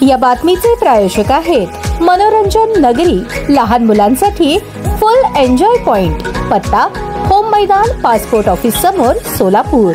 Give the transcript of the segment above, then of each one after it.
या बातमीचे प्रायोजक आहेत मनोरंजन नगरी, लहान मुलांसाठी फुल एन्जॉय पॉइंट, पत्ता होम मैदान, पासपोर्ट ऑफिस समोर, सोलापूर।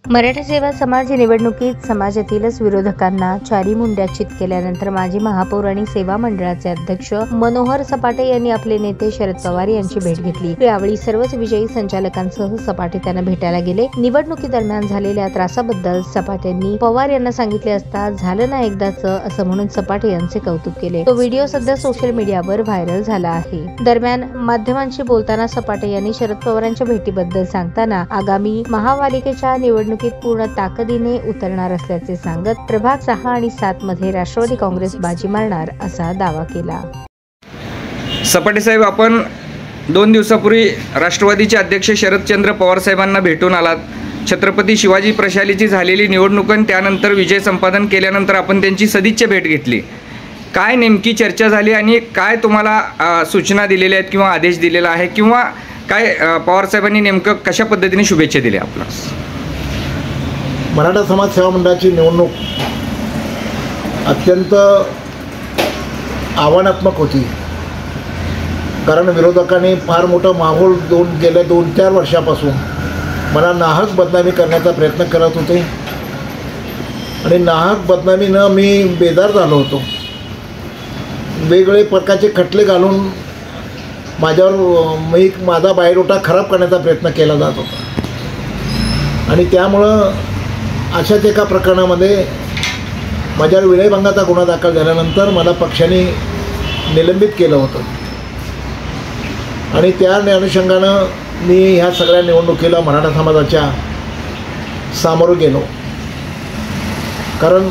मराठा सेवा समाज निवडणुकीत समाजातीलच विरोधकांना चारी मुंड्या चित केल्यानंतर माजी महापौर आणि सेवा मंडळाचे अध्यक्ष मनोहर सपाटे यांनी आपले नेते शरद पवार यांची भेट घेतली। यावेळी सर्वच विजयी संचालकांसह सपाटे त्यांना भेटायला गेले। निवडणुकीदरम्यान झालेल्या त्रासाबद्दल सपाटेंनी पवार यांना सांगितले असता झालं ना एकदाच असं म्हणून सपाटे यांचे कौतुक केले। तो व्हिडिओ सध्या सोशल मीडियावर व्हायरल झाला आहे। दरम्यान माध्यमांशी बोलताना सपाटे यांनी शरद पवारांच्या भेटीबद्दल सांगताना आगामी महापालिकेच्या निवडणुकीत पूर्ण ताकदीने उतरणार असल्याचे सांगत प्रभाग 6 आणि 7 मध्ये राष्ट्रवादी काँग्रेस बाजी मारणार असा दावा केला। सपाटे साहेब, आपण 2 दिवसापूर्वी राष्ट्रवादीचे अध्यक्ष शरदचंद्र पवार साहेबांना भेटून आलात। छत्रपती शिवाजी प्रशालेची झालेली निवडणूक आणि त्यानंतर विजय संपादन केल्यानंतर आपण त्यांची सदिच्छा भेट घेतली। काय नेमकी चर्चा झाली आणि काय तुम्हाला सूचना दिलेल्या आहेत किंवा आदेश दिलेला आहे किंवा काय पवार साहेबांनी नेमकं कशा पद्धतीने शुभेच्छा दिल्या आपल्यास? मराठा समाज सेवा मंडळाची निवडणूक अत्यंत आव्हानात्मक होती, कारण विरोधकांनी फार मोठा माहोल गेल्या 2-4 वर्षापासून मला नाहक बदनामी करण्याचा प्रयत्न करत होते आणि नाहक बदनामीनं मी बेदार झालो होतो। वेगवेगळे प्रकारचे खटले घालून माझा बायोडोटा खराब करण्याचा प्रयत्न केला जात होता आणि त्यामुळं अशाच एका प्रकरणामध्ये माझ्यावर विनयभंगाचा गुन्हा दाखल झाल्यानंतर मला पक्षाने निलंबित केलं होतं आणि त्या अनुषंगानं मी ह्या सगळ्या निवडणुकीला मराठा समाजाच्या सामोरं गेलो, कारण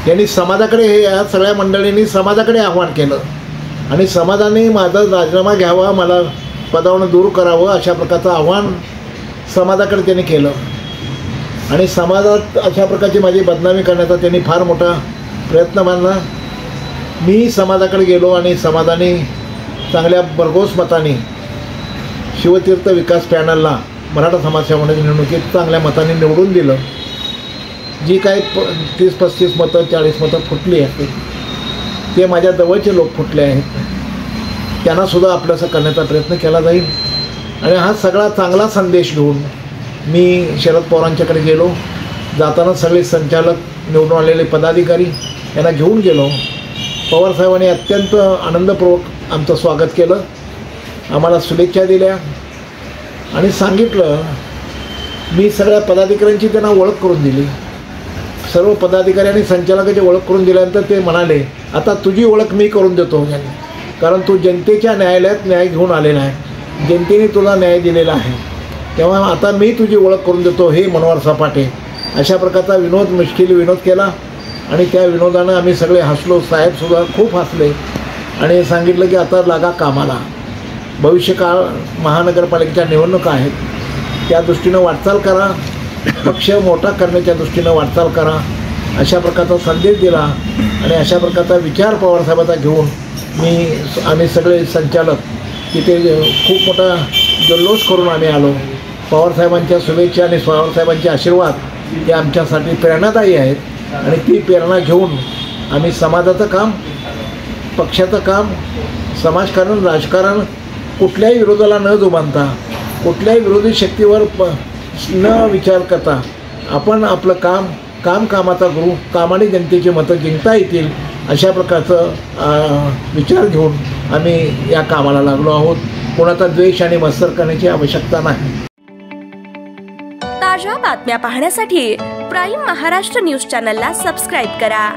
त्यांनी समाजाकडे या सगळ्या मंडळींनी समाजाकडे आव्हान केलं आणि समाजाने माझा राजीनामा घ्यावा, मला पदावरून दूर करावं अशा प्रकारचं आव्हान समाजाकडे त्यांनी केलं आणि समाजात अशा प्रकारची माझी बदनामी करण्याचा त्यांनी फार मोठा प्रयत्न मानला। मी समाजाकडे गेलो आणि समाजाने चांगल्या भरघोस मताने शिवतीर्थ विकास पॅनलला मराठा समाज सेवा मंडळाच्या निवडणुकीत चांगल्या मताने निवडून दिलं। जी काही 30-35 मतं 40 मतं फुटली आहेत ते माझ्या जवळचे लोक फुटले आहेत, त्यांनासुद्धा आपल्यासं करण्याचा प्रयत्न केला जाईल आणि हा सगळा चांगला संदेश घेऊन मी शरद पवारांच्याकडे गेलो। जाताना सगळे संचालक, निवडून आलेले पदाधिकारी यांना घेऊन गेलो। पवारसाहेबांनी अत्यंत आनंदपूर्वक आमचं स्वागत केलं, आम्हाला शुभेच्छा दिल्या आणि सांगितलं, मी सगळ्या पदाधिकाऱ्यांची त्यांना ओळख करून दिली। सर्व पदाधिकारी आणि संचालकाची ओळख करून दिल्यानंतर ते म्हणाले, आता तुझी ओळख मी करून देतो, कारण तू जनतेच्या न्यायालयात न्याय घेऊन आलेला आहे, जनतेने तुला न्याय दिलेला आहे, तेव्हा आता मी तुझी ओळख करून देतो हे मनोहर सपाटे। अशा प्रकारचा विनोद केला आणि त्या विनोदानं आम्ही सगळे हसलो, साहेबसुद्धा खूप हसले आणि सांगितलं की आता लागा कामाला, भविष्यकाळ महानगरपालिकेच्या निवडणुका आहेत, त्या दृष्टीनं वाटचाल करा, पक्ष मोठा करण्याच्या दृष्टीनं वाटचाल करा अशा प्रकारचा संदेश दिला आणि अशा प्रकारचा विचार पवारसाहेबांचा घेऊन आम्ही सगळे संचालक तिथे खूप मोठा जल्लोष करून आम्ही आलो। पवारसाहेबांच्या शुभेच्छा आणि पवारसाहेबांचे आशीर्वाद हे आमच्यासाठी प्रेरणादायी आहेत आणि ती प्रेरणा घेऊन आम्ही समाजाचं काम, पक्षाचं काम, समाजकारण, राजकारण कुठल्याही विरोधाला न जुमानता, कुठल्याही विरोधी शक्तीवर न विचार करता आपण आपलं काम कामाचा गुरु, कामाने जनतेची मतं जिंकता येतील अशा प्रकारचं विचार घेऊन आम्ही या कामाला लागलो आहोत। कोणाचा द्वेष आणि मत्सर करण्याची आवश्यकता नाही। ताज्या बातम्या पाहण्यासाठी प्राईम महाराष्ट्र न्यूज चॅनलला सबस्क्राईब करा।